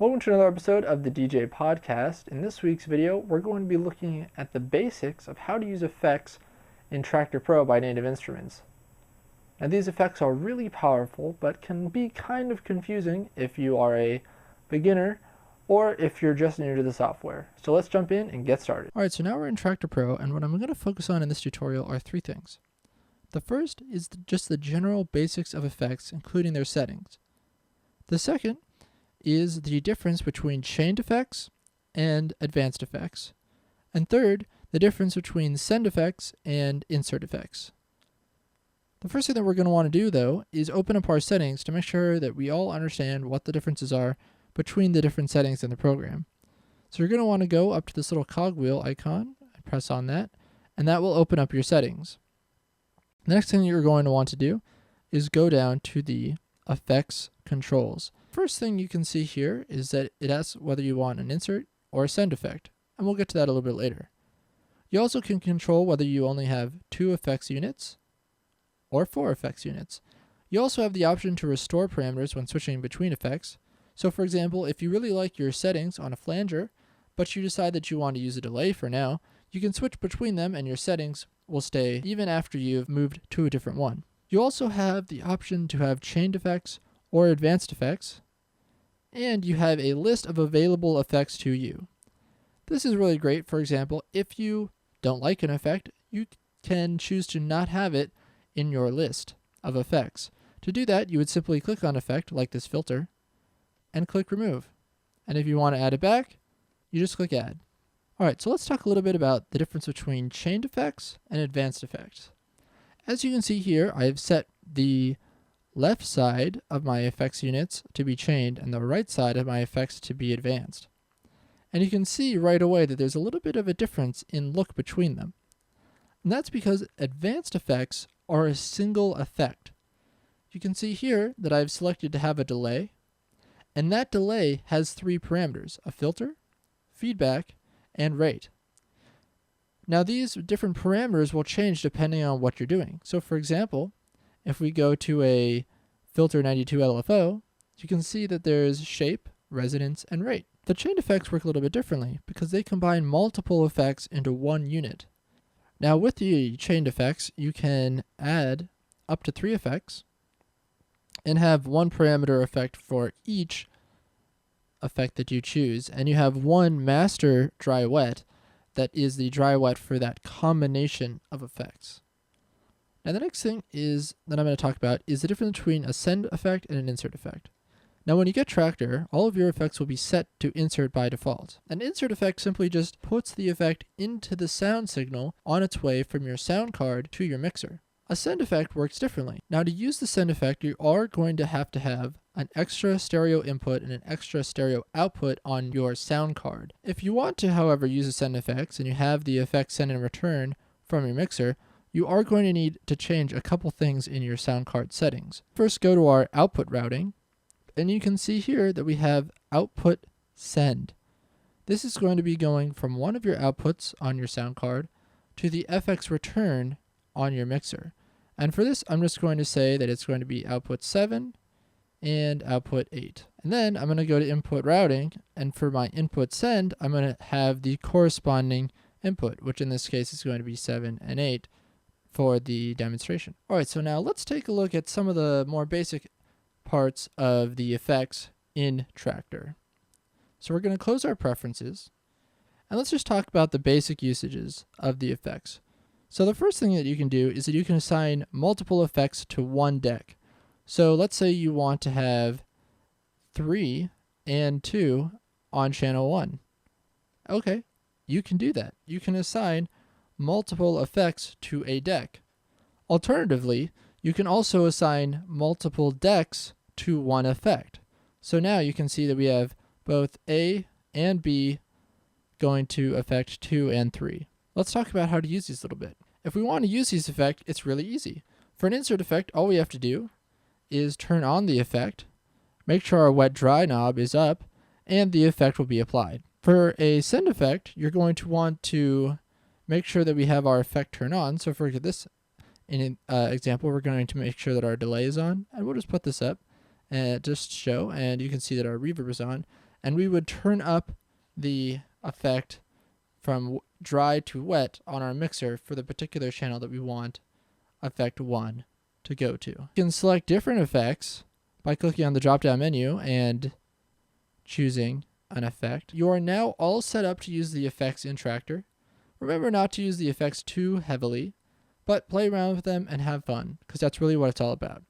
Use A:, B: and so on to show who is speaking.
A: Welcome to another episode of the DJ Podcast. In this week's video, we're going to be looking at the basics of how to use effects in Traktor Pro by Native Instruments. Now, these effects are really powerful, but can be kind of confusing if you are a beginner or if you're just new to the software. So let's jump in and get started.
B: Alright, so now we're in Traktor Pro, and what I'm going to focus on in this tutorial are three things. The first is just the general basics of effects, including their settings. The second is the difference between chained effects and advanced effects. And third, the difference between send effects and insert effects. The first thing that we're going to want to do, though, is open up our settings to make sure that we all understand what the differences are between the different settings in the program. So you're going to want to go up to this little cogwheel icon, press on that, and that will open up your settings. The next thing you're going to want to do is go down to the effects controls. First thing you can see here is that it asks whether you want an insert or a send effect, and we'll get to that a little bit later. You also can control whether you only have 2 effects units or 4 effects units. You also have the option to restore parameters when switching between effects. So for example, if you really like your settings on a flanger, but you decide that you want to use a delay for now, you can switch between them and your settings will stay even after you've moved to a different one. You also have the option to have chained effects or advanced effects, and you have a list of available effects to you. This is really great. For example, if you don't like an effect, you can choose to not have it in your list of effects. To do that, you would simply click on effect, like this filter, and click remove. And if you want to add it back, you just click add. Alright, so let's talk a little bit about the difference between chained effects and advanced effects. As you can see here, I've set the left side of my effects units to be chained and the right side of my effects to be advanced. And you can see right away that there's a little bit of a difference in look between them. And that's because advanced effects are a single effect. You can see here that I've selected to have a delay, and that delay has 3 parameters: a filter, feedback, and rate. Now these different parameters will change depending on what you're doing. So for example, if we go to a filter 92 LFO, you can see that there's shape, resonance, and rate. The chained effects work a little bit differently because they combine multiple effects into one unit. Now with the chained effects, you can add up to 3 effects and have 1 parameter effect for each effect that you choose, and you have 1 master dry wet that is the dry wet for that combination of effects. Now the next thing is that I'm going to talk about is the difference between a send effect and an insert effect. Now when you get Traktor, all of your effects will be set to insert by default. An insert effect simply just puts the effect into the sound signal on its way from your sound card to your mixer. A send effect works differently. Now to use the send effect, you are going to have an extra stereo input and an extra stereo output on your sound card. If you want to, however, use a send effects and you have the effect send and return from your mixer, you are going to need to change a couple things in your sound card settings. First, go to our output routing, and you can see here that we have output send. This is going to be going from one of your outputs on your sound card to the FX return on your mixer. And for this, I'm just going to say that it's going to be output 7 and output 8. And then I'm going to go to input routing, and for my input send, I'm going to have the corresponding input, which in this case is going to be 7 and 8 for the demonstration. Alright, so now let's take a look at some of the more basic parts of the effects in Traktor. So we're going to close our preferences, and let's just talk about the basic usages of the effects. So the first thing that you can do is that you can assign multiple effects to one deck. So let's say you want to have 3 and 2 on channel 1. Okay, you can do that. You can assign multiple effects to a deck. Alternatively, you can also assign multiple decks to one effect. So now you can see that we have both A and B going to effect 2 and 3. Let's talk about how to use these a little bit. If we want to use these effects, it's really easy. For an insert effect, all we have to do is turn on the effect, make sure our wet dry knob is up, and the effect will be applied. For a send effect, you're going to want to make sure that we have our effect turned on. So for this example, we're going to make sure that our delay is on, and we'll just put this up and just show, and you can see that our reverb is on. and we would turn up the effect from dry to wet on our mixer for the particular channel that we want effect 1 to go to. You can select different effects by clicking on the drop-down menu and choosing an effect. You are now all set up to use the effects in Traktor. Remember not to use the effects too heavily, but play around with them and have fun, because that's really what it's all about.